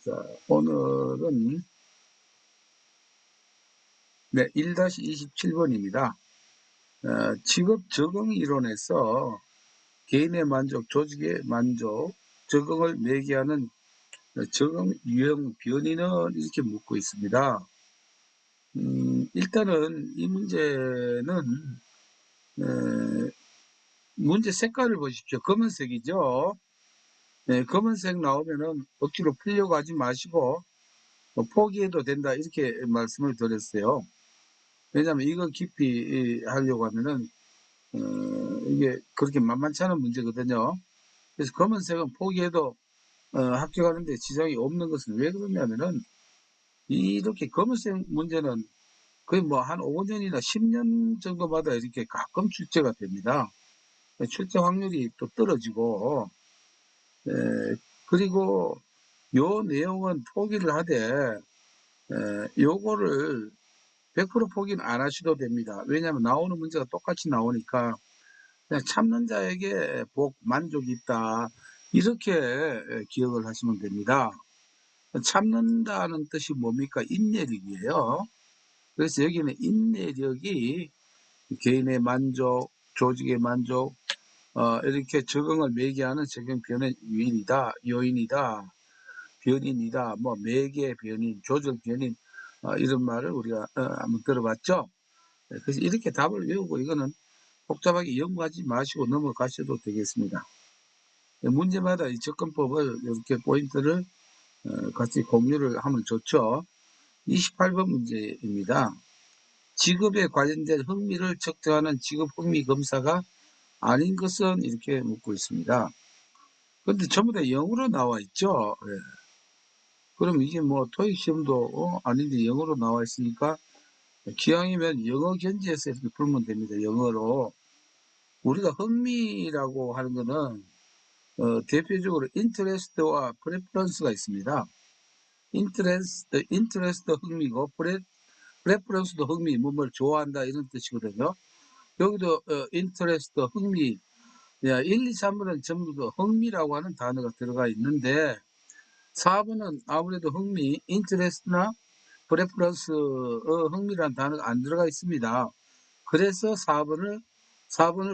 자, 오늘은 1-27번입니다. 직업 적응 이론에서 개인의 만족, 조직의 만족, 적응을 매개하는 적응 유형 변이는 이렇게 묻고 있습니다. 일단은 이 문제는 문제 색깔을 보십시오. 검은색이죠. 네, 검은색 나오면은 억지로 풀려고 하지 마시고 포기해도 된다 이렇게 말씀을 드렸어요. 왜냐하면 이거 깊이 하려고 하면은 이게 그렇게 만만치 않은 문제거든요. 그래서 검은색은 포기해도 합격하는데 지장이 없는 것은 왜 그러냐면은 이렇게 검은색 문제는 거의 뭐 한 5년이나 10년 정도마다 이렇게 가끔 출제가 됩니다. 출제 확률이 또 떨어지고, 에, 그리고 요 내용은 포기를 하되, 요거를 100% 포기는 안 하셔도 됩니다. 왜냐하면 나오는 문제가 똑같이 나오니까 그냥 참는 자에게 복, 만족이 있다. 이렇게 기억을 하시면 됩니다. 참는다는 뜻이 뭡니까? 인내력이에요. 그래서 여기는 인내력이 개인의 만족, 조직의 만족, 이렇게 적응을 매개하는 적용 변의 요인이다, 변인이다, 뭐 매개 변인, 조절 변인, 이런 말을 우리가 한번 들어봤죠. 그래서 이렇게 답을 외우고 이거는 복잡하게 연구하지 마시고 넘어가셔도 되겠습니다. 문제마다 이 접근법을 이렇게 포인트를 같이 공유를 하면 좋죠. 28번 문제입니다. 직업에 관련된 흥미를 측정하는 직업 흥미 검사가 아닌 것은 이렇게 묻고 있습니다. 그런데 전부 다 영어로 나와 있죠. 예. 그럼 이게 뭐 토익 시험도 아닌데 영어로 나와 있으니까 기왕이면 영어 견지에서 이렇게 풀면 됩니다. 영어로. 우리가 흥미라고 하는 거는 대표적으로 인터레스트와 프레퍼런스가 있습니다. 인터레스트 흥미고 프레퍼런스도 흥미, 뭐뭘 좋아한다 이런 뜻이거든요. 여기도 인터레스트 흥미, 1, 2, 3번은 전부 다 흥미라고 하는 단어가 들어가 있는데 4번은 아무래도 흥미, 인터레스트나 프레퍼런스, 흥미라는 단어가 안 들어가 있습니다. 그래서 4번을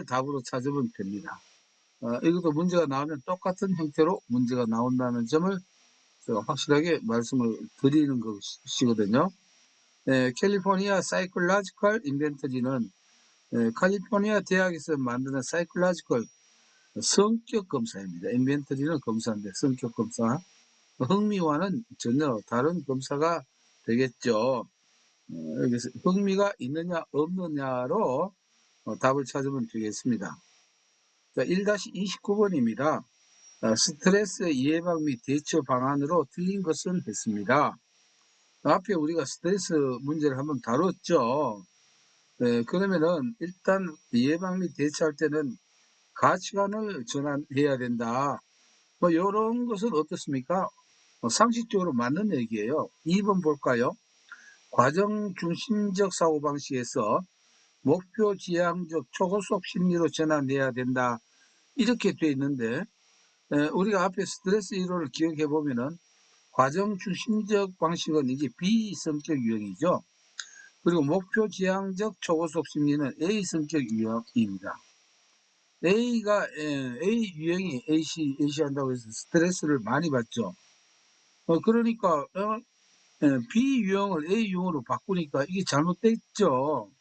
답으로 찾으면 됩니다. 이것도 문제가 나오면 똑같은 형태로 문제가 나온다는 점을 제가 확실하게 말씀을 드리는 것이거든요. 캘리포니아 사이클라지컬 인벤터리는 캘리포니아 대학에서 만드는 사이클라지컬 성격 검사입니다. 인벤터리는 검사인데 성격 검사. 흥미와는 전혀 다른 검사가 되겠죠. 여기서 흥미가 있느냐 없느냐로 답을 찾으면 되겠습니다. 자, 1-29번입니다. 스트레스 예방 및 대처 방안으로 틀린 것은 했습니다. 앞에 우리가 스트레스 문제를 한번 다뤘죠. 그러면은 일단 예방 및 대처할 때는 가치관을 전환해야 된다. 뭐 이런 것은 어떻습니까? 상식적으로 맞는 얘기예요. 2번 볼까요? 과정 중심적 사고방식에서 목표 지향적 초고속 심리로 전환해야 된다. 이렇게 돼 있는데 우리가 앞에 스트레스 이론을 기억해 보면은 과정 중심적 방식은 이게 B 성격 유형이죠. 그리고 목표 지향적 초고속 심리는 A 성격 유형입니다. A 유형이 AC 한다고 해서 스트레스를 많이 받죠. 그러니까 B 유형을 A 유형으로 바꾸니까 이게 잘못됐죠.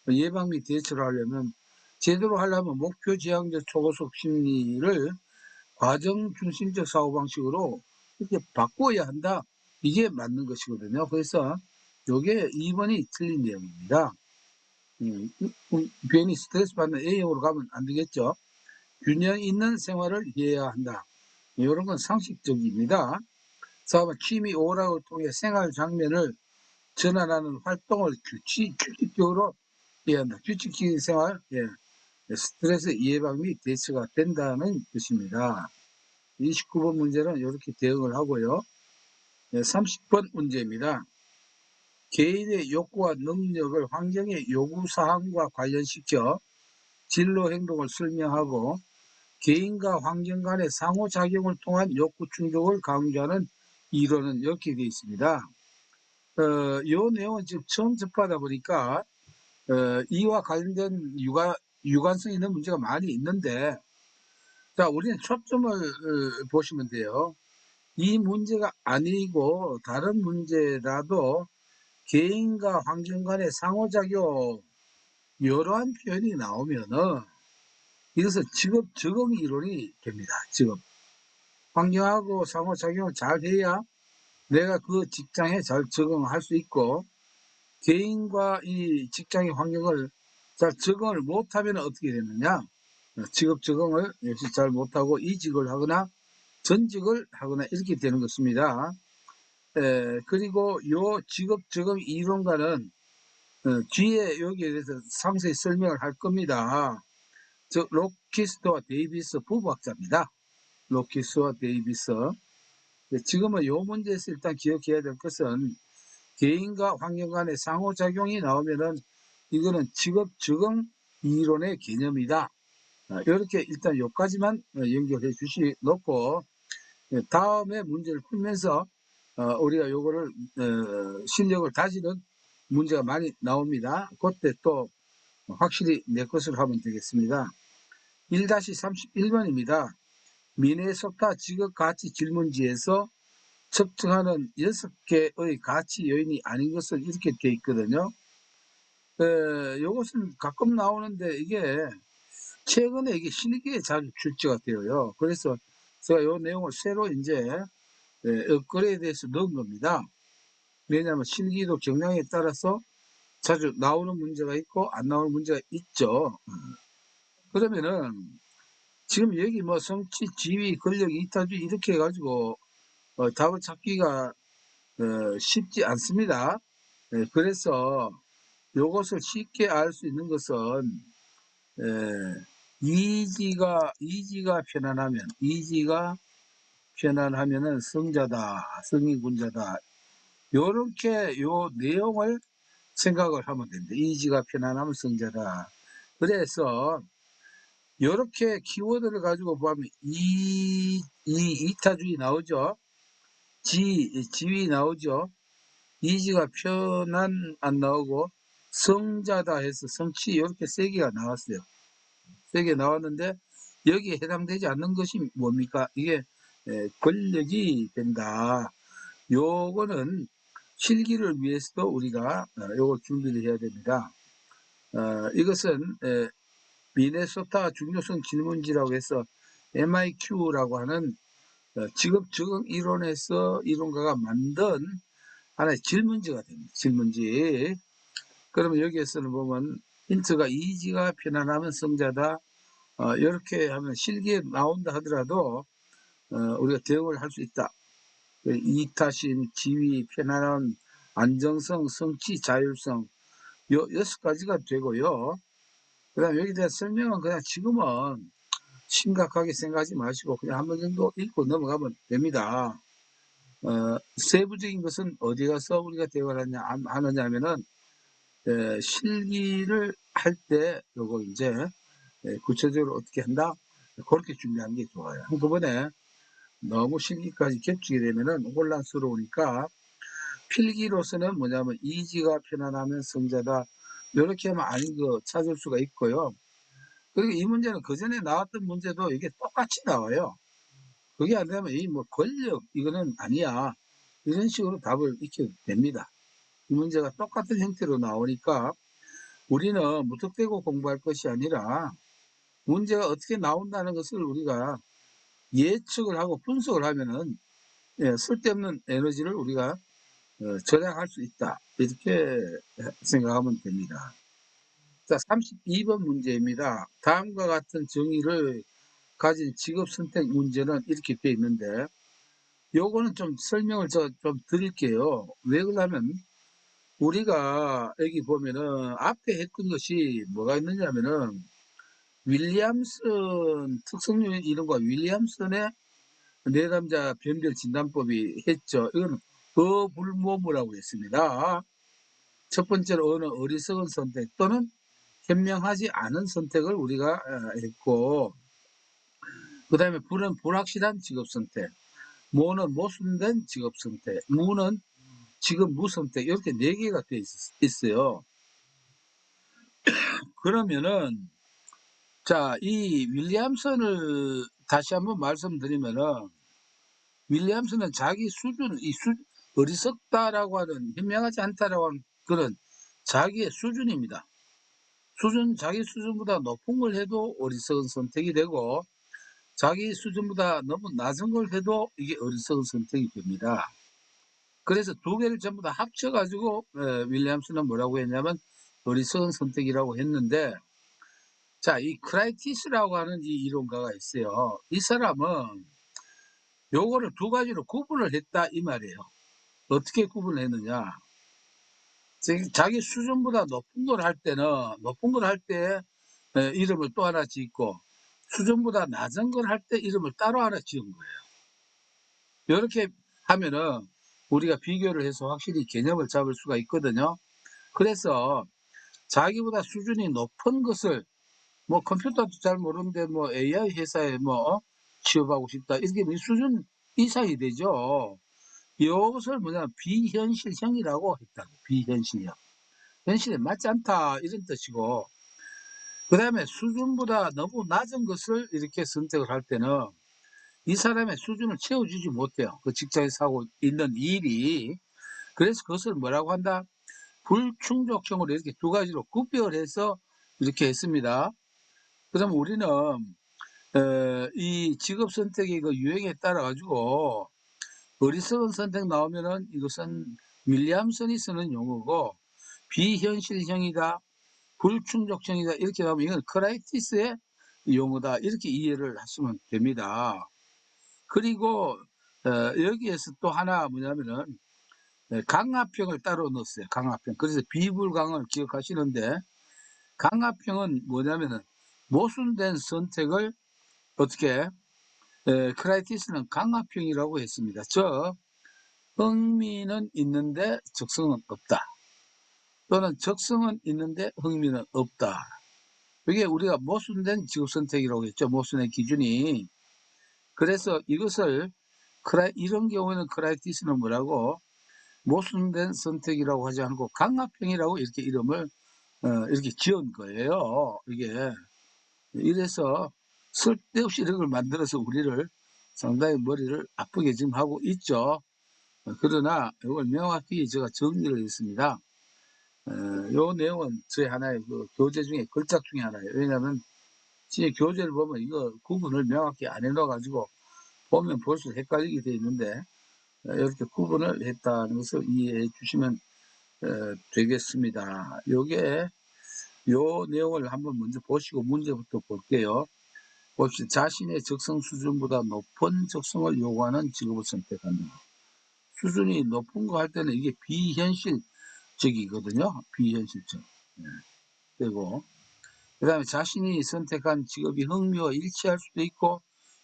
예방 및 대처를 하려면 제대로 하려면 목표 지향적 초고속 심리를 과정 중심적 사고방식으로 이렇게 바꿔야 한다. 이게 맞는 것이거든요. 그래서 요게 2번이 틀린 내용입니다. 괜히 스트레스 받는 A형으로 가면 안 되겠죠. 균형 있는 생활을 해야 한다. 이런 건 상식적입니다. 4번 취미 오락을 통해 생활 장면을 전환하는 활동을 규칙적으로 해야 한다. 규칙적인 생활, 스트레스 예방 및 대처가 된다는 뜻입니다. 29번 문제는 이렇게 대응을 하고요. 30번 문제입니다. 개인의 욕구와 능력을 환경의 요구사항과 관련시켜 진로 행동을 설명하고 개인과 환경 간의 상호작용을 통한 욕구 충족을 강조하는 이론은 이렇게 되어 있습니다. 요 내용은 지금 처음 접하다 보니까 이와 관련된 유관성 있는 문제가 많이 있는데, 자, 우리는 초점을 보시면 돼요. 이 문제가 아니고 다른 문제라도 개인과 환경 간의 상호작용, 이러한 표현이 나오면은 이것은 직업 적응 이론이 됩니다. 직업. 환경하고 상호작용을 잘 해야 내가 그 직장에 잘 적응할 수 있고, 개인과 이 직장의 환경을 잘 적응을 못하면 어떻게 되느냐? 직업 적응을 역시 잘 못하고 이직을 하거나 전직을 하거나 이렇게 되는 것입니다. 그리고 요 직업 적응 이론가는 뒤에 여기에 대해서 상세히 설명을 할 겁니다. 즉 로키스와 데이비스 부부학자입니다. 로키스와 데이비스. 지금은 요 문제에서 일단 기억해야 될 것은 개인과 환경 간의 상호작용이 나오면은 이거는 직업 적응 이론의 개념이다. 이렇게 일단 여기까지만 연결해 놓고 다음에 문제를 풀면서 우리가 요거를 실력을 다지는 문제가 많이 나옵니다. 그때 또 확실히 내 것으로 하면 되겠습니다. 1-31번입니다. 미네소타 직업가치 질문지에서 측정하는 6개의 가치 요인이 아닌 것을 이렇게 되어 있거든요. 이것은 가끔 나오는데 이게 최근에 이게 실기에 자주 출제가 되어요. 그래서 제가 이 내용을 새로 이제 업그레이드해서 넣은 겁니다. 왜냐하면 실기도 경향에 따라서 자주 나오는 문제가 있고 안 나오는 문제가 있죠. 그러면은 지금 여기 뭐 성취, 지위, 권력, 이타주의 이렇게 해가지고 답을 찾기가 쉽지 않습니다. 그래서 이것을 쉽게 알 수 있는 것은 이지가 편안하면은 성자다, 성인군자다. 요렇게 요 내용을 생각을 하면 됩니다. 이지가 편안하면 성자다. 그래서 요렇게 키워드를 가지고 보면 이타주의 나오죠. 지위 나오죠. 이지가 편안 안 나오고 성자다 해서 성취 이렇게 세 개가 나왔어요. 세 개 나왔는데 여기에 해당되지 않는 것이 뭡니까? 이게 권력이 된다. 요거는 실기를 위해서도 우리가 요걸 준비를 해야 됩니다. 이것은 미네소타 중요성 질문지라고 해서 MIQ라고 하는 직업 적응 이론에서 이론가가 만든 하나의 질문지가 됩니다. 질문지. 그러면 여기에서는 보면 힌트가 이지가 편안하면 성자다. 이렇게 하면 실기에 나온다 하더라도 우리가 대응을 할 수 있다. 이타심, 지위, 편안함, 안정성, 성취, 자율성 요 6가지가 되고요. 그 다음에 여기에 대한 설명은 그냥 지금은 심각하게 생각하지 마시고 그냥 한 번 정도 읽고 넘어가면 됩니다. 세부적인 것은 어디 가서 우리가 대화를 하느냐 하면은 실기를 할 때 요거 이제 구체적으로 어떻게 한다? 그렇게 준비하는 게 좋아요. 한꺼번에 너무 실기까지 겹치게 되면은 혼란스러우니까 필기로서는 뭐냐면 이지가 편안하면 성자다. 이렇게 하면 아닌 거 찾을 수가 있고요. 그리고 이 문제는 그 전에 나왔던 문제도 이게 똑같이 나와요. 그게 안 되면 이 뭐 권력 이거는 아니야. 이런 식으로 답을 익혀도 됩니다. 이 문제가 똑같은 형태로 나오니까 우리는 무턱대고 공부할 것이 아니라 문제가 어떻게 나온다는 것을 우리가 예측을 하고 분석을 하면은 쓸데없는 에너지를 우리가 절약할 수 있다. 이렇게 생각하면 됩니다. 자, 32번 문제입니다. 다음과 같은 정의를 가진 직업 선택 문제는 이렇게 되어 있는데 요거는 좀 설명을 좀 드릴게요. 왜 그러냐면 우리가 여기 보면은 앞에 했던 것이 뭐가 있느냐면은 윌리엄슨 특성요인 이론과 윌리엄슨의 내담자 변별 진단법이 했죠. 이건 어불모무라고 했습니다. 첫 번째로 어느 어리석은 선택 또는 현명하지 않은 선택을 우리가 했고, 그 다음에 불확실한 직업 선택, 모는 모순된 직업 선택, 무는 직업 무선택 이렇게 4개가 되어 있어요. 그러면은 자, 이 윌리엄슨을 다시 한번 말씀드리면은 윌리엄슨은 자기 수준, 어리석다라고 하는 현명하지 않다라고 하는 그런 자기의 수준입니다. 자기 수준보다 높은 걸 해도 어리석은 선택이 되고 자기 수준보다 너무 낮은 걸 해도 이게 어리석은 선택이 됩니다. 그래서 두 개를 전부 다 합쳐가지고 윌리엄슨은 뭐라고 했냐면 어리석은 선택이라고 했는데 자, 이 크라이티스라고 하는 이 이론가가 있어요. 이 사람은 요거를 두 가지로 구분을 했다 이 말이에요. 어떻게 구분을 했느냐. 자기 수준보다 높은 걸 할 때는 높은 걸 할 때 이름을 또 하나 짓고 수준보다 낮은 걸 할 때 이름을 따로 하나 지은 거예요. 이렇게 하면은 우리가 비교를 해서 확실히 개념을 잡을 수가 있거든요. 그래서 자기보다 수준이 높은 것을 뭐 컴퓨터도 잘 모르는데 뭐 AI 회사에 뭐 취업하고 싶다 이렇게 수준 이상이 되죠. 이것을 뭐냐 비현실형이라고 했다고. 비현실형. 현실에 맞지 않다 이런 뜻이고 그 다음에 수준보다 너무 낮은 것을 이렇게 선택을 할 때는 이 사람의 수준을 채워주지 못해요. 그 직장에서 하고 있는 일이. 그래서 그것을 뭐라고 한다? 불충족형으로 이렇게 두 가지로 구별해서 이렇게 했습니다. 그럼 우리는 이 직업 선택의 그 유행에 따라 가지고 어리석은 선택 나오면은 이것은 윌리엄슨이 쓰는 용어고 비현실형이다, 불충족형이다 이렇게 나오면 이건 크라이티스의 용어다 이렇게 이해를 하시면 됩니다. 그리고 여기에서 또 하나 뭐냐면은 강압형을 따로 넣었어요. 강압형. 그래서 비불강을 기억하시는데 강압형은 뭐냐면은 모순된 선택을 어떻게 크라이티스는 강압형이라고 했습니다. 즉 흥미는 있는데 적성은 없다. 또는 적성은 있는데 흥미는 없다. 이게 우리가 모순된 직업 선택이라고 했죠. 모순의 기준이. 그래서 이것을 이런 경우에는 크라이티스는 뭐라고 모순된 선택이라고 하지 않고 강압형이라고 이렇게 이름을 이렇게 지은 거예요. 이게 이래서 쓸데없이 이런 걸 만들어서 우리를 상당히 머리를 아프게 지금 하고 있죠. 그러나 이걸 명확히 제가 정리를 했습니다. 요 내용은 저희 하나의 그 교재 중에 걸작 중에 하나예요. 왜냐하면 진짜 교재를 보면 이거 구분을 명확히 안 해놔가지고 보면 볼수록 헷갈리게 되어 있는데 이렇게 구분을 했다는 것을 이해해 주시면 되겠습니다. 요게 요 내용을 한번 먼저 보시고 문제부터 볼게요. 봅시다. 자신의 적성 수준보다 높은 적성을 요구하는 직업을 선택한다. 수준이 높은 거 할 때는 이게 비현실적이거든요. 비현실적. 그리고 그 다음에 자신이 선택한 직업이 흥미와 일치할 수도 있고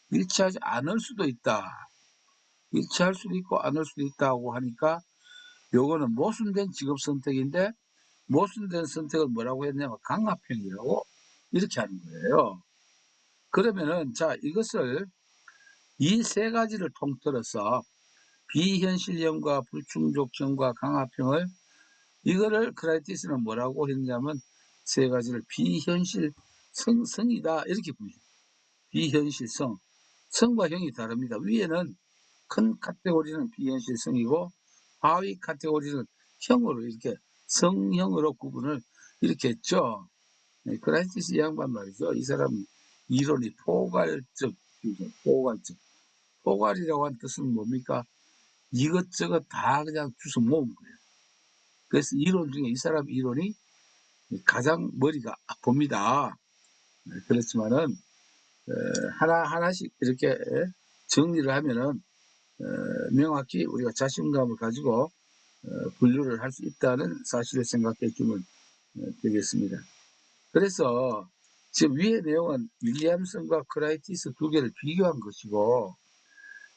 일치하지 않을 수도 있다. 일치할 수도 있고 않을 수도 있다고 하니까 요거는 모순된 직업 선택인데 모순된 선택을 뭐라고 했냐면 강압형이라고 이렇게 하는 거예요. 그러면은 자 이것을 이 세 가지를 통틀어서 비현실형과 불충족형과 강압형을 이거를 크라이티스는 뭐라고 했냐면 세 가지를 비현실성이다 이렇게 부릅니다. 비현실성. 성과 형이 다릅니다. 위에는 큰 카테고리는 비현실성이고 하위 카테고리는 형으로 이렇게 성형으로 구분을 이렇게 했죠. 네, 크라이티스 양반 말이죠. 이 사람 이론이 포괄적, 포괄적. 포괄이라고 하는 뜻은 뭡니까? 이것저것 다 그냥 주워 모은 거예요. 그래서 이론 중에 이 사람 이론이 가장 머리가 아픕니다. 네, 그렇지만은 하나하나씩 이렇게 정리를 하면은 명확히 우리가 자신감을 가지고 분류를 할 수 있다는 사실을 생각해 주면 되겠습니다. 그래서 지금 위의 내용은 윌리엄슨과 크라이티스 두 개를 비교한 것이고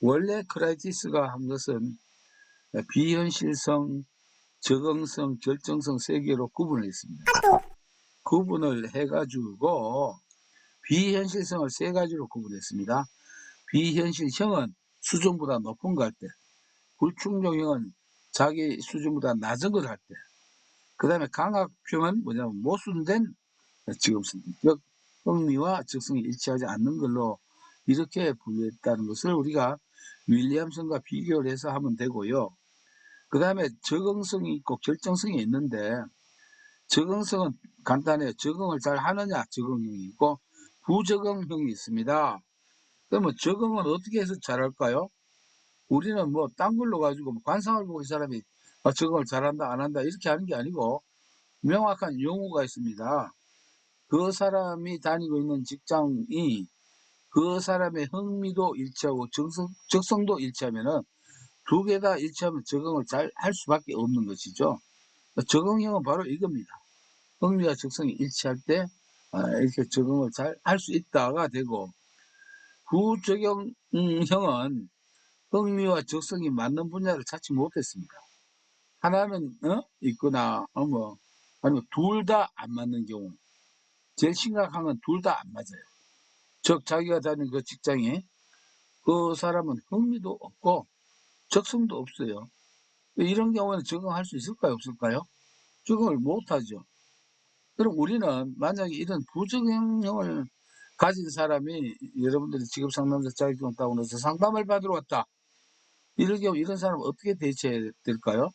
원래 크라이티스가 한 것은 비현실성, 적응성, 결정성 세 개로 구분을 했습니다. 구분을 해가지고 비현실성을 세 가지로 구분했습니다. 비현실형은 수준보다 높은 거 할 때, 불충족형은 자기 수준보다 낮은 걸 할 때, 그 다음에 강압형은 뭐냐면 모순된 직업성, 즉 흥미와 적성이 일치하지 않는 걸로 이렇게 분류했다는 것을 우리가 윌리엄슨과 비교를 해서 하면 되고요. 그 다음에 적응성이 있고 결정성이 있는데, 적응성은 간단해요. 적응을 잘 하느냐 적응형이 있고 부적응형이 있습니다. 그러면 적응은 어떻게 해서 잘할까요? 우리는 뭐 딴 걸로 가지고 관상을 보고 이 사람이 적응을 잘한다 안 한다 이렇게 하는 게 아니고 명확한 용어가 있습니다. 그 사람이 다니고 있는 직장이 그 사람의 흥미도 일치하고 적성도 일치하면은 두 개 다 일치하면 적응을 잘 할 수밖에 없는 것이죠. 적응형은 바로 이겁니다. 흥미와 적성이 일치할 때 이렇게 적응을 잘 할 수 있다가 되고, 부적용형은 흥미와 적성이 맞는 분야를 찾지 못했습니다. 하나는 있거나 아니면 둘 다 안 맞는 경우. 제일 심각한 건 둘 다 안 맞아요. 즉 자기가 다니는 그 직장에 그 사람은 흥미도 없고 적성도 없어요. 이런 경우는 적응할 수 있을까요, 없을까요? 적응을 못하죠. 그럼 우리는 만약에 이런 부적응형을 가진 사람이 여러분들이 직업상담사 자격증을 따고 나서 상담을 받으러 왔다. 이럴 경우 이런 사람은 어떻게 대처해야 될까요?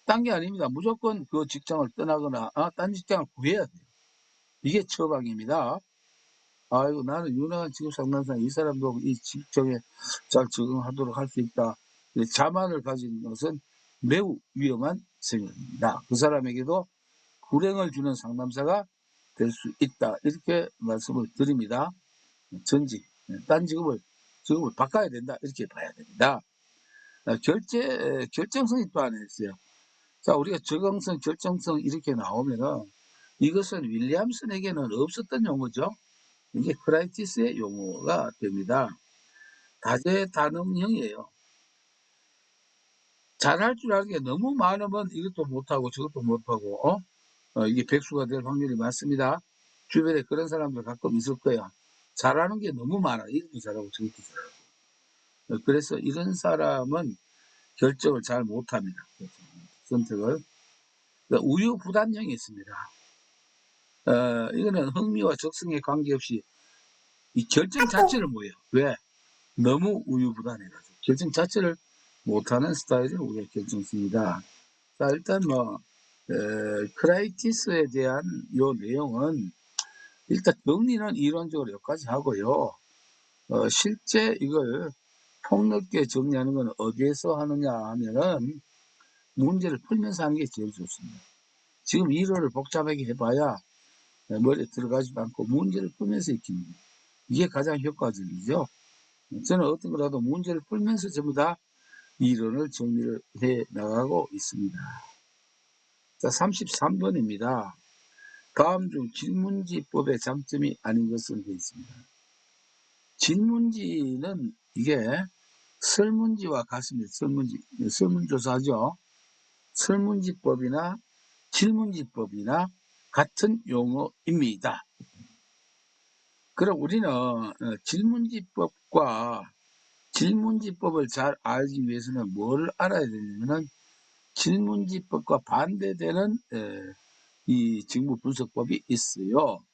딴 게 아닙니다. 무조건 그 직장을 떠나거나 딴 직장을 구해야 돼요. 이게 처방입니다. 아이고 나는 유능한 직업상담사 이 사람도 이 직종에 잘 적응하도록 할 수 있다. 자만을 가진 것은 매우 위험한 생각입니다. 그 사람에게도 불행을 주는 상담사가 될 수 있다. 이렇게 말씀을 드립니다. 전직, 딴 직업을 바꿔야 된다. 이렇게 봐야 됩니다. 결정성이 또 하나 있어요. 자, 우리가 적응성, 결정성 이렇게 나오면은 이것은 윌리엄슨에게는 없었던 용어죠. 이게 크라이티스의 용어가 됩니다. 다재다능형이에요. 잘할 줄 아는 게 너무 많으면 이것도 못하고 저것도 못하고 이게 백수가 될 확률이 많습니다. 주변에 그런 사람들 가끔 있을 거야. 잘하는 게 너무 많아. 이것도 잘하고 저것도 잘하고. 그래서 이런 사람은 결정을 잘 못합니다. 선택을. 우유부단형이 있습니다. 이거는 흥미와 적성에 관계없이 이 결정 자체를 못해요. 왜? 너무 우유부단해가지고. 결정 자체를 못하는 스타일이 우리의 결정성이다. 자, 일단 크라이티스에 대한 요 내용은 일단 정리는 이론적으로 여기까지 하고요. 실제 이걸 폭넓게 정리하는 건 어디에서 하느냐 하면은 문제를 풀면서 하는 게 제일 좋습니다. 지금 이론을 복잡하게 해봐야 머리에 들어가지도 않고 문제를 풀면서 익힙니다. 이게 가장 효과적이죠. 저는 어떤 거라도 문제를 풀면서 전부 다 이론을 정리를 해 나가고 있습니다. 자, 33번입니다. 다음 중 질문지법의 장점이 아닌 것은 되어 있습니다. 질문지는 이게 설문지와 같습니다. 설문조사죠. 설문지법이나 질문지법이나 같은 용어입니다. 그럼 우리는 질문지법을 잘 알기 위해서는 뭘 알아야 되냐면은 질문지법과 반대되는 이 직무분석법이 있어요.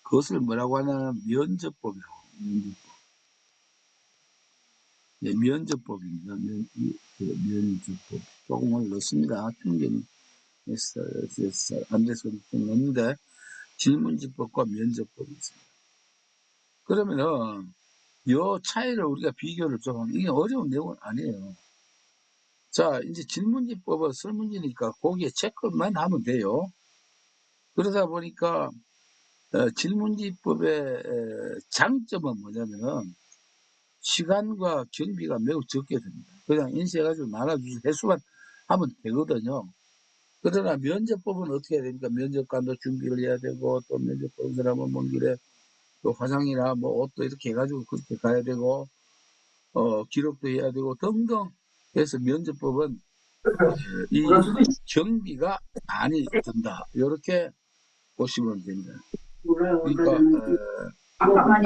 그것을 뭐라고 하냐면 면접법이라고 합니다. 면접법입니다. 면접법. 조금을 넣습니다. 충분히 안 돼서 좀 넣는데 질문지법과 면접법이 있습니다. 그러면은 이 차이를 우리가 비교를 좀 하면 이게 어려운 내용은 아니에요. 자, 이제 질문지법은 설문지니까 거기에 체크만 하면 돼요. 그러다 보니까 질문지법의 장점은 뭐냐면은 시간과 경비가 매우 적게 됩니다. 그냥 인쇄해가지고 나눠주세요. 해수만 하면 되거든요. 그러나 면접법은 어떻게 해야 됩니까? 면접관도 준비를 해야 되고, 또 면접 보는 사람은 먼 길에 또 화장이나 뭐 옷도 이렇게 해가지고 그렇게 가야 되고, 기록도 해야 되고, 등등 해서 면접법은 이 경비가 많이 든다. 이렇게 보시면 됩니다. 그러니까,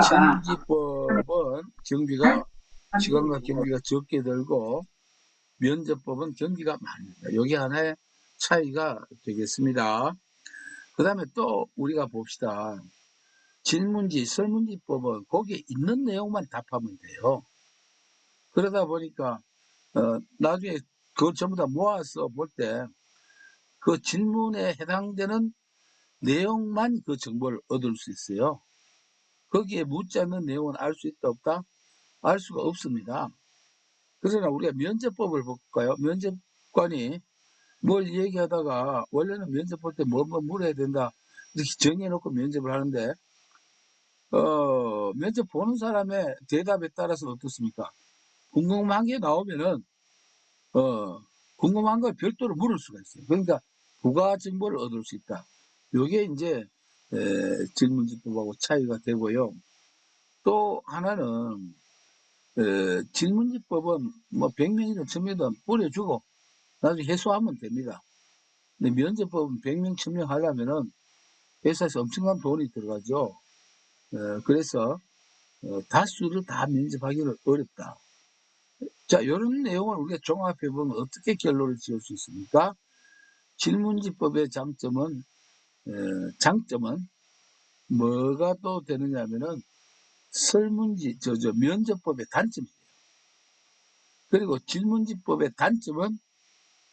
질문지법은 경비가 시간과 경비가 적게 들고 면접법은 경비가 많습니다. 이게 하나의 차이가 되겠습니다. 그 다음에 또 우리가 봅시다. 질문지, 설문지법은 거기에 있는 내용만 답하면 돼요. 그러다 보니까 나중에 그걸 전부 다 모아서 볼 때 그 질문에 해당되는 내용만 그 정보를 얻을 수 있어요. 거기에 묻지 않는 내용은 알 수 있다 없다? 알 수가 없습니다. 그러나 우리가 면접법을 볼까요? 면접관이 뭘 얘기하다가 원래는 면접 볼 때 뭐 물어야 된다 이렇게 정해놓고 면접을 하는데 면접 보는 사람의 대답에 따라서 어떻습니까? 궁금한 게 나오면은 궁금한 걸 별도로 물을 수가 있어요. 그러니까 부가 정보를 얻을 수 있다. 요게 이제 질문지법하고 차이가 되고요. 또 하나는 질문지법은 뭐 100명이든 1000명이든 뿌려주고 나중에 해소하면 됩니다. 근데 면접법은 100명, 1000명 하려면은 회사에서 엄청난 돈이 들어가죠. 그래서 다수를 다 면접하기는 어렵다. 자, 이런 내용을 우리가 종합해 보면 어떻게 결론을 지을 수 있습니까? 질문지법의 장점은 뭐가 또 되느냐면은 면접법의 단점이에요. 그리고 질문지법의 단점은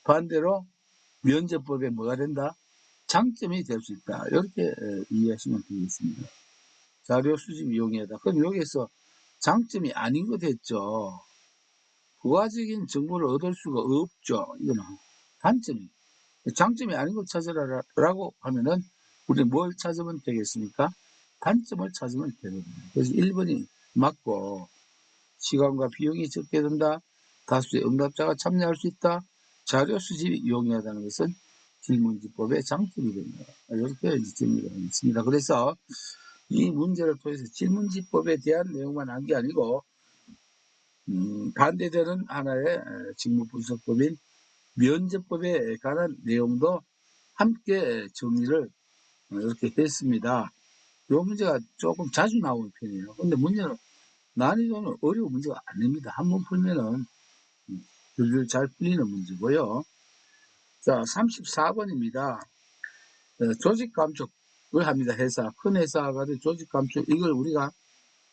반대로 면접법에 뭐가 된다? 장점이 될 수 있다. 이렇게 이해하시면 되겠습니다. 자료 수집 이용해다. 그럼 여기에서 장점이 아닌 것 했죠. 부가적인 정보를 얻을 수가 없죠. 이거는 단점이. 장점이 아닌 걸 찾으라고 하면은 우리 뭘 찾으면 되겠습니까? 단점을 찾으면 되거든요. 그래서 1번이 맞고 시간과 비용이 적게 든다. 다수의 응답자가 참여할 수 있다. 자료 수집이 용이하다는 것은 질문지법의 장점이 됩니다. 이렇게 정리를 하겠습니다. 그래서 이 문제를 통해서 질문지법에 대한 내용만 한 게 아니고 반대되는 하나의 직무분석법인 면접법에 관한 내용도 함께 정리를 이렇게 했습니다. 이 문제가 조금 자주 나오는 편이에요. 근데 문제는 난이도는 어려운 문제가 아닙니다. 한번 풀면은 줄줄 잘 풀리는 문제고요. 자, 34번입니다. 조직 감축을 합니다. 회사. 큰 회사가 된 조직 감축. 이걸 우리가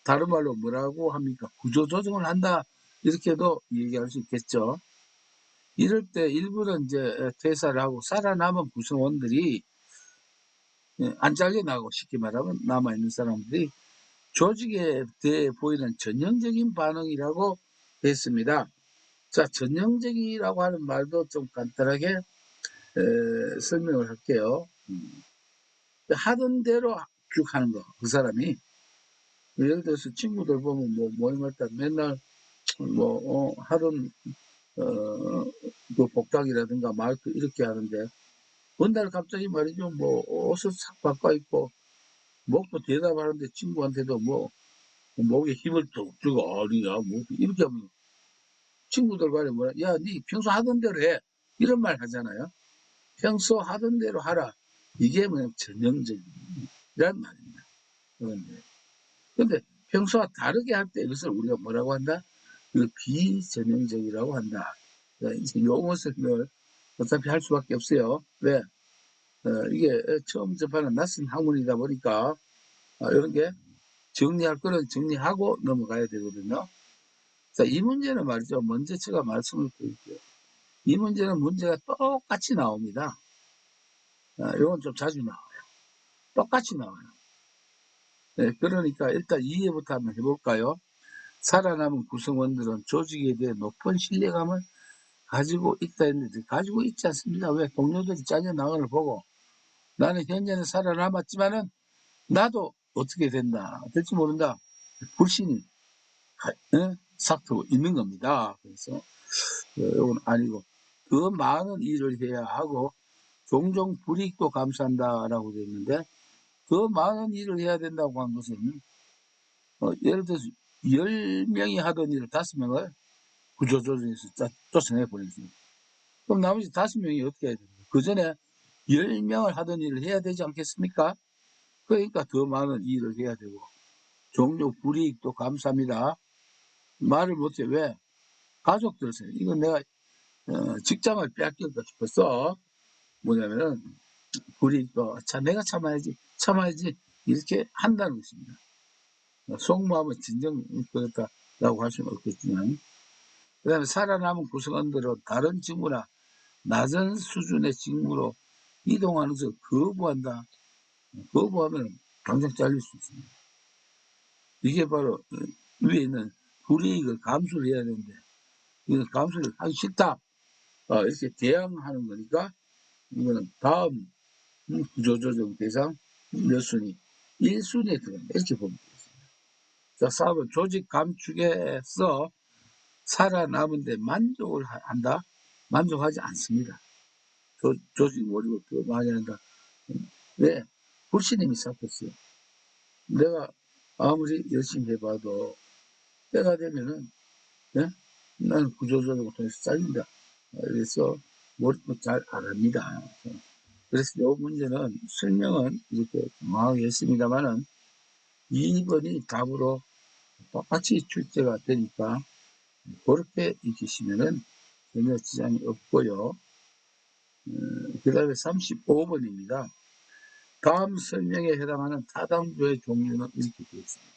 다른 말로 뭐라고 합니까? 구조 조정을 한다. 이렇게도 얘기할 수 있겠죠. 이럴 때 일부는 이제 퇴사를 하고 살아남은 구성원들이 안 잘려나가고 쉽게 말하면 남아있는 사람들이 조직에 대해 보이는 전형적인 반응이라고 했습니다. 자, 전형적이라고 하는 말도 좀 간단하게 설명을 할게요. 하던 대로 쭉 하는 거, 그 사람이. 예를 들어서 친구들 보면 뭐 모임할 때 맨날 하던 그 복장이라든가 말투 이렇게 하는데 어느 날 갑자기 말이죠, 뭐 옷을 싹 바꿔 입고 목도 대답하는데 친구한테도 뭐 목에 힘을 뚝 주고 어리야 뭐 이렇게 하면 친구들 간에 뭐야, 야, 니 평소 하던 대로 해, 이런 말 하잖아요. 평소 하던 대로 하라. 이게 뭐냐, 전형적이란 말입니다. 그런데 평소와 다르게 할 때 이것을 우리가 뭐라고 한다? 이거 비전형적이라고 한다. 이제 용어 설명을 어차피 할 수밖에 없어요. 왜? 이게 처음 접하는 낯선 학문이다 보니까 이런 게 정리할 거는 정리하고 넘어가야 되거든요. 자, 이 문제는 말이죠. 먼저 제가 말씀을 드릴게요. 이 문제는 문제가 똑같이 나옵니다. 이건 좀 자주 나와요. 똑같이 나와요. 네, 그러니까 일단 이해부터 한번 해볼까요? 살아남은 구성원들은 조직에 대해 높은 신뢰감을 가지고 있다 했는데 가지고 있지 않습니다. 왜? 동료들이 잘려나가는 걸 보고 나는 현재는 살아남았지만은 나도 어떻게 된다, 될지 모른다, 불신이 싹트고 있는 겁니다. 그래서 이건 아니고 더 많은 일을 해야 하고 종종 불이익도 감수한다라고 되어 있는데 더 많은 일을 해야 된다고 한 것은 예를 들어서 10명이 하던 일을 5명을 구조조정해서 쫓아내 보냈습니다. 그럼 나머지 5명이 어떻게 해야 됩니까? 그 전에 10명을 하던 일을 해야 되지 않겠습니까? 그러니까 더 많은 일을 해야 되고 종종 불이익도 감수합니다. 말을 못해. 왜? 가족들에서 이건 내가 직장을 빼앗길까 싶었어. 뭐냐면은 우리 자 내가 참아야지 이렇게 한다는 것입니다. 속마음은 진정 그렇다라고 할 수는 없겠지만, 그다음에 살아남은 구성원들은 다른 직무나 낮은 수준의 직무로 이동하는 것을 거부한다. 거부하면 당장 잘릴 수 있습니다. 이게 바로 위에 있는 불이익을 감수를 해야 되는데, 이건 감수를 하기 싫다. 이렇게 대항하는 거니까, 이거는 다음 구조조정 대상 몇 순위? 1순위에 들어간다. 이렇게 보면 되겠습니다. 자, 사업은 조직 감축에서 살아남은데 만족을 한다? 만족하지 않습니다. 조직 모집을 더 많이 한다. 왜? 불신임이 쌓였어요. 내가 아무리 열심히 해봐도 때가 되면은, 예? 나는 구조조정을 통해서 잘린다. 그래서 몰입도 잘 안 합니다. 그래서 이 문제는 설명은 이렇게 정확하게 했습니다만은 2번이 답으로 똑같이 출제가 되니까 그렇게 익히시면은 전혀 지장이 없고요. 그 다음에 35번입니다. 다음 설명에 해당하는 타당조의 종류는 이렇게 되어 있습니다.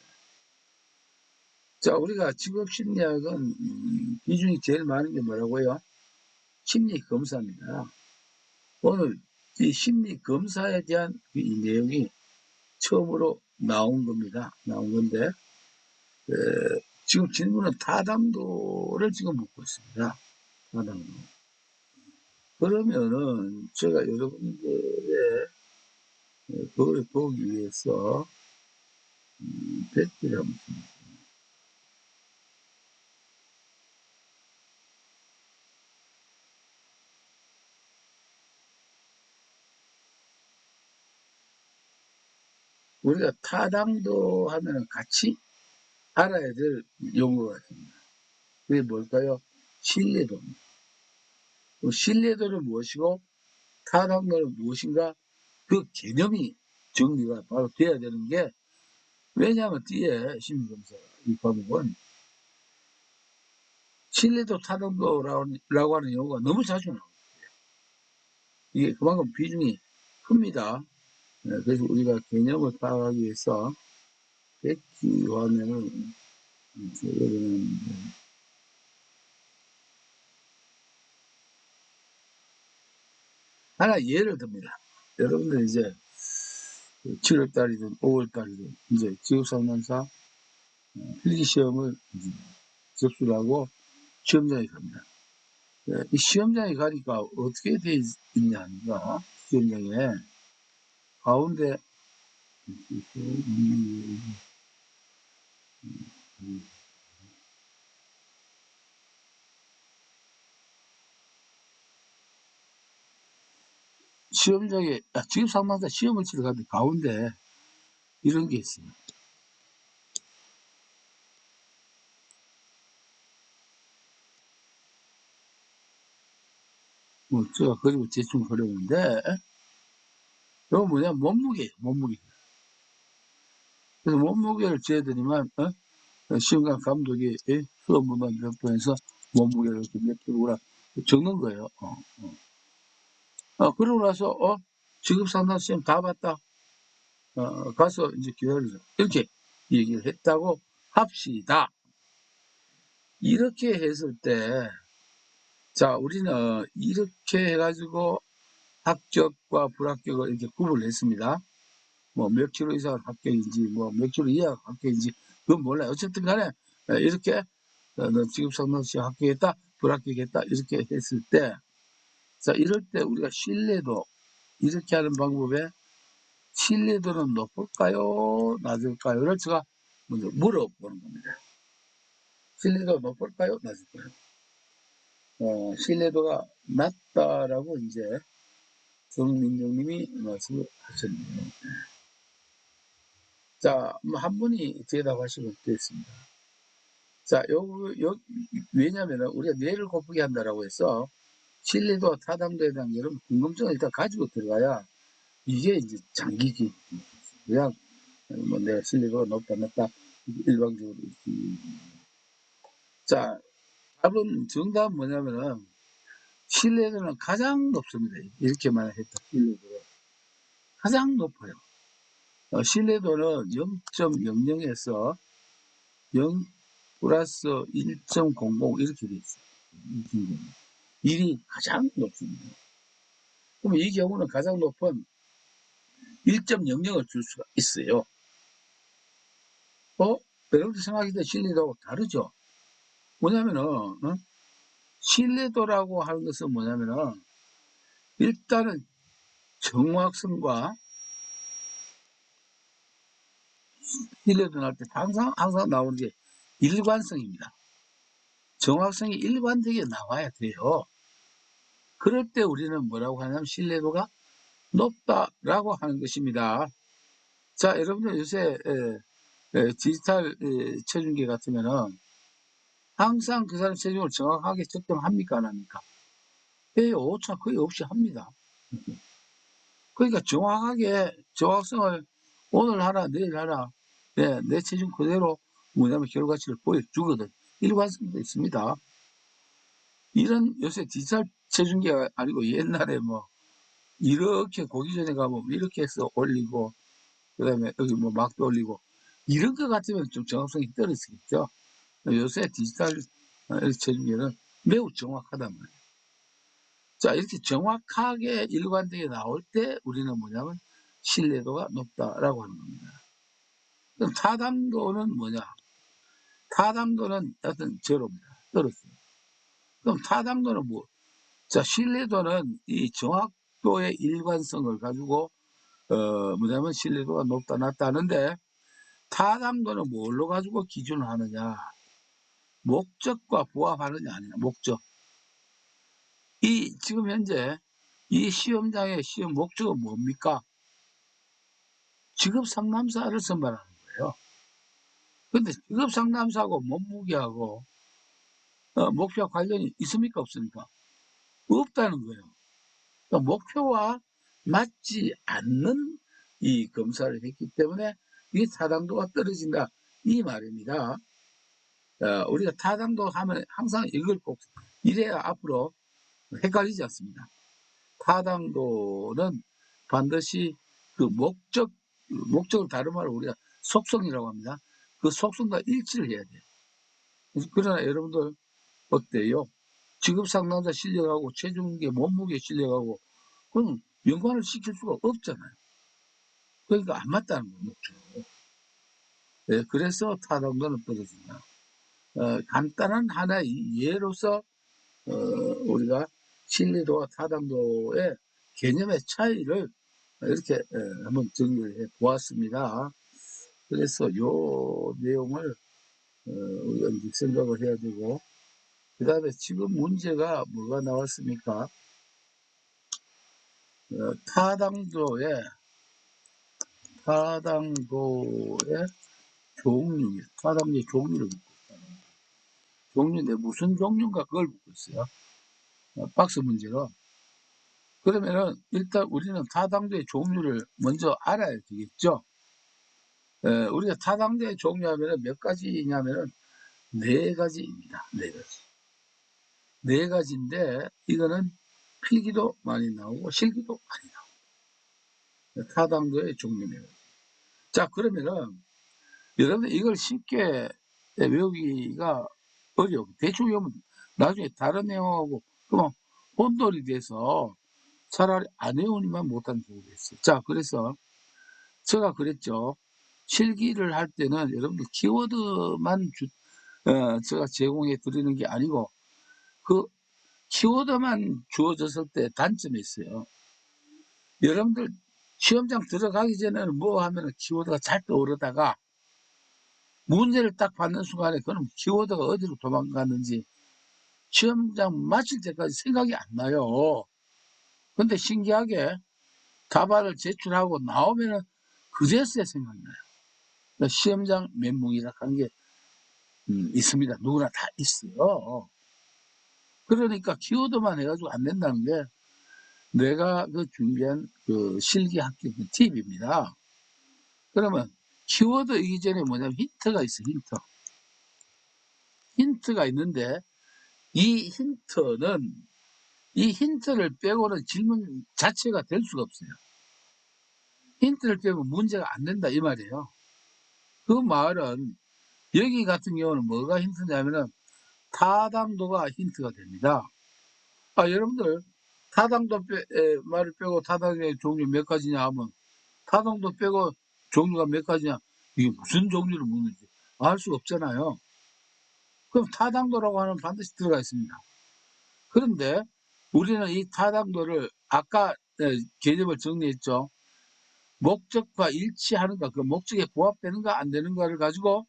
자, 우리가 직업심리학은 비중이 제일 많은 게 뭐라고요? 심리검사입니다. 오늘 이 심리검사에 대한 이 내용이 처음으로 나온 겁니다. 나온 건데, 지금 질문은 타당도를 지금 묻고 있습니다. 타당도. 그러면은 제가 여러분들의 그걸 보기 위해서 댓글을 한번 씁니다. 우리가 타당도 하면 같이 알아야 될 용어가 있습니다. 그게 뭘까요? 신뢰도입니다. 신뢰도는 무엇이고 타당도는 무엇인가, 그 개념이 정리가 바로 돼야 되는 게, 왜냐하면 뒤에 심리검사 이 과목은 신뢰도 타당도라고 하는 용어가 너무 자주 나옵니다. 이게 그만큼 비중이 큽니다. 그래서 우리가 개념을 파악하기 위해서 백기 화면을 하나 예를 듭니다. 여러분들 이제 7월달이든 5월달이든 이제 지역상담사 필기시험을 접수를 하고 시험장에 갑니다. 이 시험장에 가니까 어떻게 돼 있냐니까, 시험장에 가운데 시험장에 지급상담사 시험을 치러 가는데 가운데 이런 게 있어요. 제가 그림을 대충 그렸는데, 이거 뭐냐, 몸무게. 그래서 몸무게를 재더니만, 시험관 감독이 수업문만 몇 번에서 몸무게를 이렇게 몇 킬로그램 적는 거예요. 그러고 나서, 지급상담 시험 다 봤다. 가서 이제 기다리자. 이렇게 얘기를 했다고 합시다. 이렇게 했을 때, 자, 우리는 이렇게 해가지고 합격과 불합격을 이렇게 구분을 했습니다. 뭐 몇 킬로 이상 합격인지, 뭐 몇 킬로 이하 합격인지, 그건 몰라요. 어쨌든 간에, 이렇게, 너 지급상담시 합격했다, 불합격했다, 이렇게 했을 때, 자, 이럴 때 우리가 신뢰도, 이렇게 하는 방법에 신뢰도는 높을까요? 낮을까요?를 제가 먼저 물어보는 겁니다. 신뢰도가 높을까요? 낮을까요? 신뢰도가 낮다라고 이제 정민정님이 말씀을 하셨네요. 자, 한 분이 대답하시면 되겠습니다. 자, 왜냐면 우리가 뇌를 고프게 한다라고 해서 신뢰도와 타당도에 대한 여러분 궁금증을 일단 가지고 들어가야 이게 이제 장기 기획. 그냥 뭐 내가 신뢰도가 높다 낮다 일방적으로 자, 답은 정답은 뭐냐면은 신뢰도는 가장 높습니다. 이렇게 말했다. 신뢰도 가장 높아요. 신뢰도는 0.00에서 0 플러스 1.00 이렇게 돼 있어요. 1이 가장 높습니다. 그럼 이 경우는 가장 높은 1.00을 줄 수가 있어요. 여러분들 생각할 때 신뢰도하고 다르죠? 뭐냐면은, 신뢰도라고 하는 것은 뭐냐면은, 일단은 정확성과 신뢰도 나올 때 항상 나오는 게 일관성입니다. 정확성이 일관되게 나와야 돼요. 그럴 때 우리는 뭐라고 하냐면 신뢰도가 높다라고 하는 것입니다. 자, 여러분들 요새 디지털 체중계 같으면은 항상 그 사람 체중을 정확하게 측정합니까? 안 합니까? 예, 오차 거의 없이 합니다. 그러니까 정확하게 정확성을 오늘 하나 내일 하나 내 체중 그대로 뭐냐면 결과치를 보여주거든. 일관성도 있습니다. 이런 요새 디지털 체중계가 아니고 옛날에 뭐 이렇게 고기 전에 가면 이렇게 해서 올리고 그다음에 여기 뭐 막도 올리고 이런 것 같으면 좀 정확성이 떨어지겠죠. 요새 디지털 체중계는 매우 정확하단 말이에요. 자, 이렇게 정확하게 일관되게 나올 때 우리는 뭐냐면 신뢰도가 높다라고 하는 겁니다. 그럼 타당도는 뭐냐? 타당도는 어떤 제로입니다. 떨어져요. 그럼 타당도는 뭐? 자, 신뢰도는 이 정확도의 일관성을 가지고 뭐냐면 신뢰도가 높다 낮다 하는데 타당도는 뭘로 가지고 기준을 하느냐? 목적과 부합하느냐 아니냐? 목적. 이 지금 현재 이 시험장의 시험 목적은 뭡니까? 직업 상담사를 선발하는 거예요. 근데 직업 상담사하고 몸무게하고 목표와 관련이 있습니까? 없습니까? 없다는 거예요. 그러니까 목표와 맞지 않는 이 검사를 했기 때문에 이 타당도가 떨어진다 이 말입니다. 우리가 타당도 하면 항상 이걸 꼭 이래야 앞으로 헷갈리지 않습니다. 타당도는 반드시 그 목적을 다른 말로 우리가 속성이라고 합니다. 그 속성과 일치를 해야 돼요. 그러나 여러분들 어때요? 직업 상담자 실력하고 체중계 몸무게 실력하고 그건 연관을 시킬 수가 없잖아요. 그러니까 안 맞다는 거죠. 네, 그래서 타당도는 떨어진다. 간단한 하나의 예로서 우리가 신뢰도와 타당도의 개념의 차이를 이렇게 한번 정리를 해 보았습니다. 그래서 요 내용을 우리가 이제 생각을 해야 되고 그 다음에 지금 문제가 뭐가 나왔습니까? 타당도의 타당도의 종류를 종류인데 무슨 종류인가 그걸 묻고 있어요. 박스 문제로. 그러면은 일단 우리는 타당도의 종류를 먼저 알아야 되겠죠. 우리가 타당도의 종류하면은 몇 가지냐면은 네 가지입니다. 네 가지. 네 가지인데 이거는 필기도 많이 나오고 실기도 많이 나오고 타당도의 종류입니다. 자, 그러면은 여러분들 이걸 쉽게 외우기가 어려워. 대충 외우면 나중에 다른 내용하고 그만 혼돈이 돼서 차라리 안 외우니만 못하는 경우가 있어요. 자, 그래서 제가 그랬죠. 실기를 할 때는 여러분들 키워드만 제가 제공해 드리는 게 아니고 그 키워드만 주어졌을 때 단점이 있어요. 여러분들 시험장 들어가기 전에는 뭐 하면은 키워드가 잘 떠오르다가 문제를 딱 받는 순간에 그럼 키워드가 어디로 도망갔는지 시험장 마칠 때까지 생각이 안 나요. 근데 신기하게 답안을 제출하고 나오면은 그제서야 생각이 나요. 그러니까 시험장 멘붕이라 하는 게 있습니다. 누구나 다 있어요. 그러니까 키워드만 해가지고 안 된다는 게 내가 그 준비한 그 실기 합격 그 팁입니다. 그러면 키워드 이전에 뭐냐면 힌트가 있어, 힌트. 힌트가 있는데 이 힌트를 빼고는 질문 자체가 될 수가 없어요. 힌트를 빼면 문제가 안 된다 이 말이에요. 그 말은 여기 같은 경우는 뭐가 힌트냐면은 타당도가 힌트가 됩니다. 여러분들 타당도 말을 빼고 타당의 종류 몇 가지냐 하면 타당도 빼고 종류가 몇 가지냐 이게 무슨 종류를 묻는지 알 수가 없잖아요. 그럼 타당도라고 하는 반드시 들어가 있습니다. 그런데 우리는 이 타당도를 아까 개념을 정리했죠. 목적과 일치하는가, 그 목적에 부합되는가 안 되는가를 가지고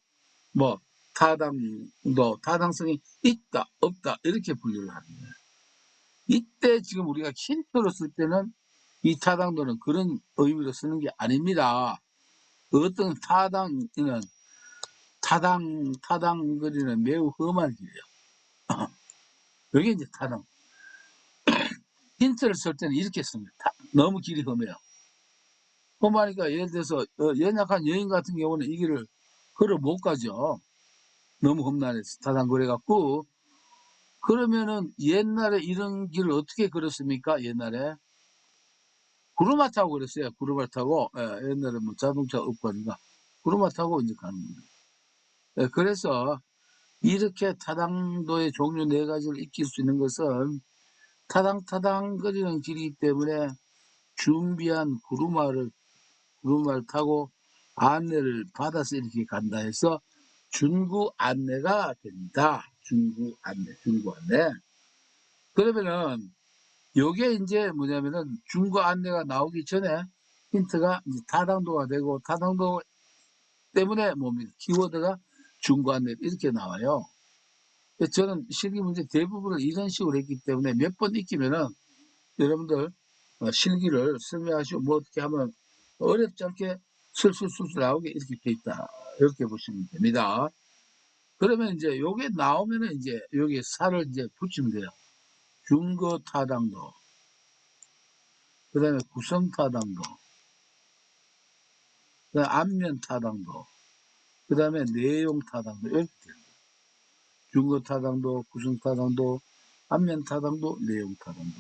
뭐 타당도, 타당성이 있다, 없다 이렇게 분류를 하는 거예요. 이때 지금 우리가 힌트로 쓸 때는 이 타당도는 그런 의미로 쓰는 게 아닙니다. 어떤 타당거리는 매우 험한 길이에요. 여기 이제 타당. 힌트를 쓸 때는 이렇게 씁니다. 너무 길이 험해요. 험하니까 예를 들어서 연약한 여인 같은 경우는 이 길을 걸어 못 가죠. 너무 험난해서 타당거리 갖고. 그러면은 옛날에 이런 길을 어떻게 걸었습니까? 옛날에 구루마 타고 그랬어요. 구루마 타고 옛날에 뭐 자동차 없고 하니까 구루마 타고 이제 가는 거예요. 그래서 이렇게 타당도의 종류 4가지를 익힐 수 있는 것은 타당거리는 길이기 때문에 준비한 구루마를 타고 안내를 받아서 이렇게 간다 해서 준구 안내가 됩니다. 준구 안내. 그러면은 요게 이제 뭐냐면은 준구 안내가 나오기 전에 힌트가 이제 타당도가 되고 타당도 때문에 뭡니까? 키워드가 준구 안내 이렇게 나와요. 저는 실기 문제 대부분을 이런 식으로 했기 때문에 몇 번 익히면은 여러분들 실기를 설명하시고 뭐 어떻게 하면 어렵지 않게 술술 나오게 이렇게 돼 있다. 이렇게 보시면 됩니다. 그러면 이제 요게 나오면은 이제 여기 살을 이제 붙이면 돼요. 준거 타당도, 그 다음에 구성 타당도, 그 다음에 앞면 타당도, 그 다음에 내용 타당도, 이렇게 돼요. 준거 타당도, 구성 타당도, 앞면 타당도, 내용 타당도.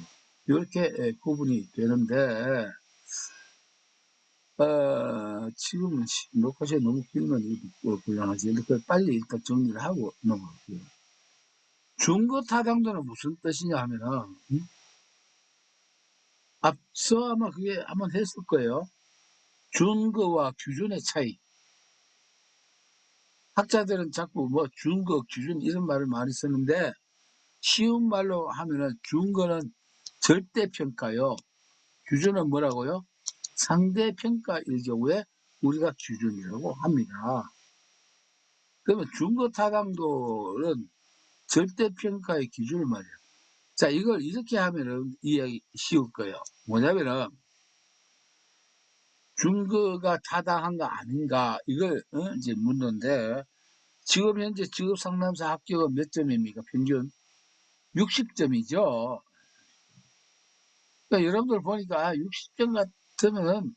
이렇게 구분이 되는데, 지금 녹화 시간이 너무 길면 곤란하지. 이렇게 빨리 일단 정리를 하고 넘어갈게요. 준거 타당도는 무슨 뜻이냐 하면은, 앞서 아마 그게 한번 했을 거예요. 준거와 규준의 차이. 학자들은 자꾸 뭐 준거, 규준 이런 말을 많이 쓰는데 쉬운 말로 하면은 준거는 절대평가요. 규준은 뭐라고요? 상대평가일 경우에 우리가 규준이라고 합니다. 그러면 준거 타당도는 절대평가의 기준을 말이에요. 자, 이걸 이렇게 하면은 이해하기 쉬울 거예요. 뭐냐면은 준거가 타당한가 아닌가 이걸 이제 묻는데 지금 현재 직업 상담사 합격은 몇 점입니까? 평균 60점이죠. 그러니까 여러분들 보니까 60점 같으면은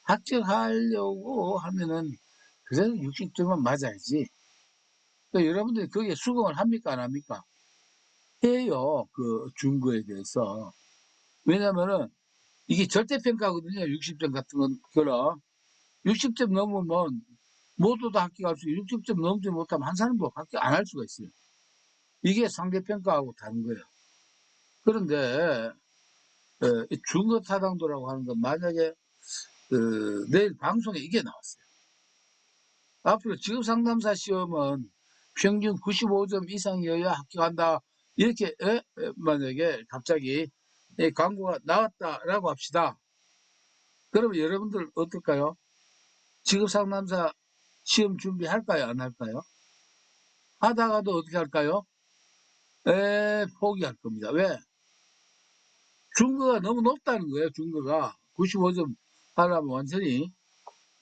합격하려고 하면은 그래도 60점은 맞아야지. 그러니까 여러분들이 거기에 수긍을 합니까 안 합니까? 해요. 그 준거에 대해서. 왜냐면은 이게 절대평가거든요. 60점 같은 건 그거는 60점 넘으면 모두 다 합격할 수 있어요. 60점 넘지 못하면 한 사람도 합격 안 할 수가 있어요. 이게 상대평가하고 다른 거예요. 그런데 준거 타당도라고 하는 건 만약에 내일 방송에 이게 나왔어요. 앞으로 직업상담사 시험은 평균 95점 이상이어야 합격한다. 이렇게 만약에 갑자기 광고가 나왔다라고 합시다. 그러면 여러분들 어떨까요? 직업상담사 시험 준비할까요? 안 할까요? 하다가도 어떻게 할까요? 포기할 겁니다. 왜? 준거가 너무 높다는 거예요. 준거가 95점 하려면 완전히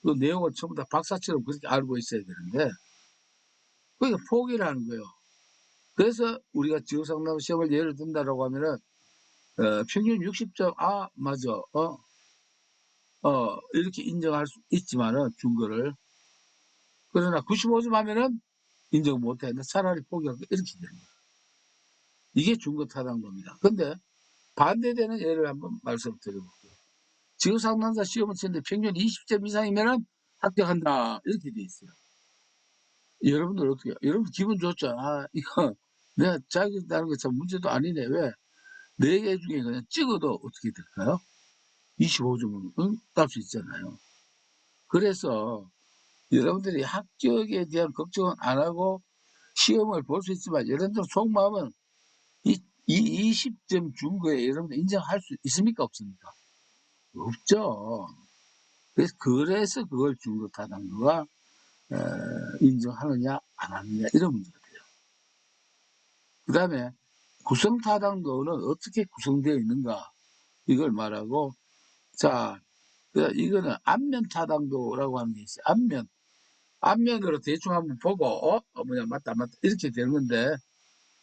그 내용을 전부 다 박사처럼 그렇게 알고 있어야 되는데 그러니까 포기를 하는 거예요. 그래서 우리가 직업상담 시험을 예를 든다라고 하면은 평균 60점 맞아 이렇게 인정할 수 있지만은 준거를 그러나 95점 하면은 인정 못해. 차라리 포기할게. 이렇게 됩니다. 이게 중거타당도입니다. 근데 반대되는 예를 한번 말씀드려볼게요. 지구 상담사 시험을 치는데 평균 20점 이상이면은 합격한다. 이렇게 돼 있어요. 여러분들 어떻게, 여러분 기분 좋죠? 아, 이거 내가 자격있다는 거 참 문제도 아니네. 왜? 4개 중에 그냥 찍어도 어떻게 될까요? 25점은 응? 딸 수 있잖아요. 그래서 여러분들이 합격에 대한 걱정은 안 하고 시험을 볼 수 있지만 여러분들 속마음은 이 20점 준 거에 여러분들 인정할 수 있습니까? 없습니까? 없죠. 그래서 그걸 중거타당도가 인정하느냐 안 하느냐 이런 문제가 돼요. 그 다음에 구성타당도는 어떻게 구성되어 있는가 이걸 말하고, 자, 이거는 안면타당도라고 하는 게 있어요. 안면으로 대충 한번 보고 뭐냐 맞다 이렇게 되는 건데,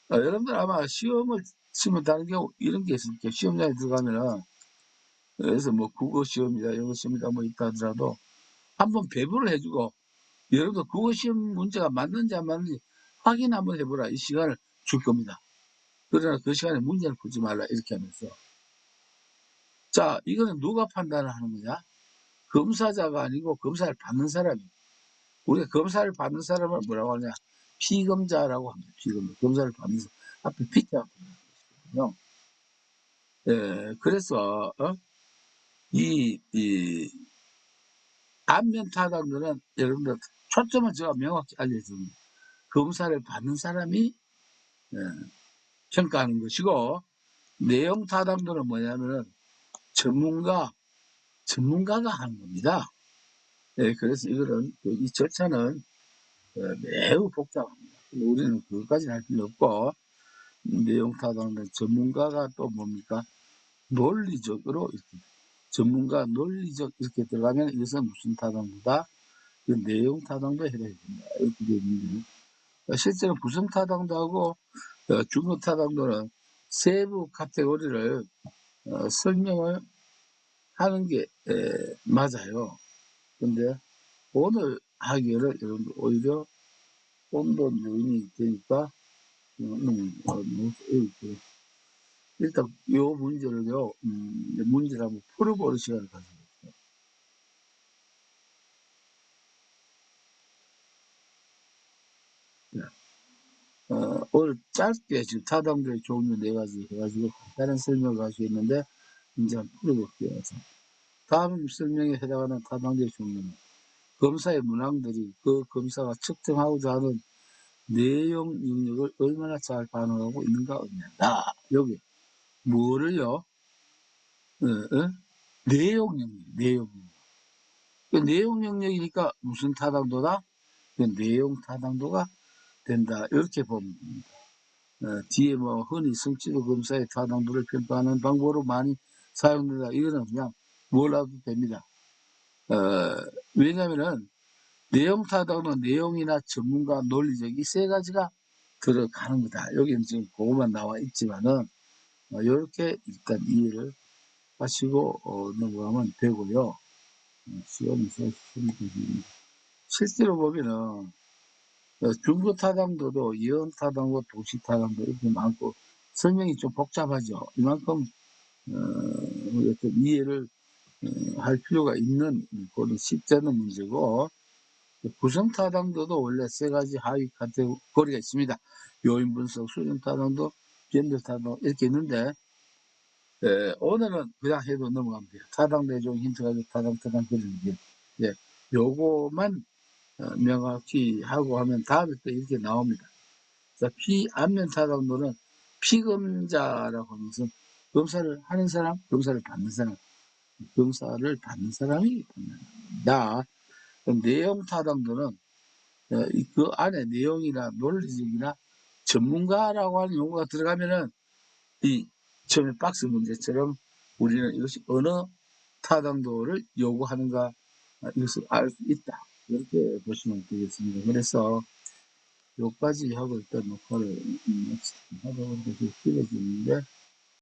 여러분들 아마 시험을 치면 다른 경우 이런 게 있을 거예요. 시험장에 들어가면은 그래서 뭐 국어 시험이다 영어 시험이다 뭐 있다 하더라도 한번 배부를 해주고, 여러분들 국어 시험 문제가 맞는지 안 맞는지 확인 한번 해보라 이 시간을 줄 겁니다. 그러나 그 시간에 문제를 풀지 말라 이렇게 하면서, 자, 이거는 누가 판단을 하는 거냐? 검사자가 아니고 검사를 받는 사람이. 우리가 검사를 받는 사람을 뭐라고 하냐? 피검자라고 합니다. 피검자. 검사를 받는 사람. 앞에 피자가 붙는 것이거든요. 예, 그래서 이 안면 타당들은 여러분들 초점을 제가 명확히 알려줍니다. 검사를 받는 사람이 예, 평가하는 것이고, 내용 타당들은 뭐냐면은 전문가가 하는 겁니다. 예, 그래서 이거는 이 절차는 매우 복잡합니다. 우리는 그것까지는 할 필요 없고, 내용 타당은 전문가가 또 뭡니까? 논리적으로 이렇게 전문가 논리적 이렇게 들어가면 이것은 무슨 타당보다 내용 타당도 해당이 된다. 이렇게 되어 있는데, 실제로 구성 타당도 하고 중거 타당도는 세부 카테고리를 설명을 하는 게 맞아요. 근데 오늘 하기에는 여러분들 오히려 혼돈 요인이 되니까 너무 어렵고요. 일단 요 문제를요, 문제를 한번 풀어보는 시간을 가져볼게요. 네. 오늘 짧게 지금 타당도의 종류 4가지 해가지고 간단한 설명을 할 수 있는데, 이제 한번 풀어볼게요. 다음 설명에 해당하는 타당도의 종류는 검사의 문항들이 그 검사가 측정하고자 하는 내용 영역을 얼마나 잘 반영하고 있는가 없냐다. 여기 뭐를요? 내용 영역, 내용 영역. 그 내용 영역이니까 무슨 타당도다? 그 내용 타당도가 된다. 이렇게 보면 됩니다. 뒤에 뭐 흔히 성취도 검사의 타당도를 평가하는 방법으로 많이 사용된다. 이거는 그냥 몰라도 됩니다. 왜냐면은 내용 타당도 내용이나 전문가 논리적 이 3가지가 들어가는 거다. 여기는 지금 그것만 나와 있지만은 이렇게 일단 이해를 하시고 넘어가면 되고요. 시험에서 실제로 보면은 중거 타당도도 예언 타당도, 도시 타당도 이렇게 많고 설명이 좀 복잡하죠. 이만큼 어떤 이해를 할 필요가 있는 그런 쉽지 않은 문제고, 구성 타당도도 원래 3가지 하위 카테고리가 있습니다. 요인 분석, 수준 타당도, 변별 타당도 이렇게 있는데, 오늘은 그냥 해도 넘어가면 돼요. 타당도의 종 힌트 가지고 타당 그리는 게. 예, 요거만 명확히 하고 하면 다음에 또 이렇게 나옵니다. 자, 안면 타당도는 피검자라고 하는 것은 검사를 하는 사람, 검사를 받는 사람, 검사를 받는 사람이 판단합니다. 내용 타당도는 그 안에 내용이나 논리적이나 전문가라고 하는 용어가 들어가면은 이 처음에 박스 문제처럼 우리는 이것이 어느 타당도를 요구하는가 이것을 알 수 있다. 이렇게 보시면 되겠습니다. 그래서 여기까지 하고 일단 녹화를 하다 보니까 좀 길어지는데,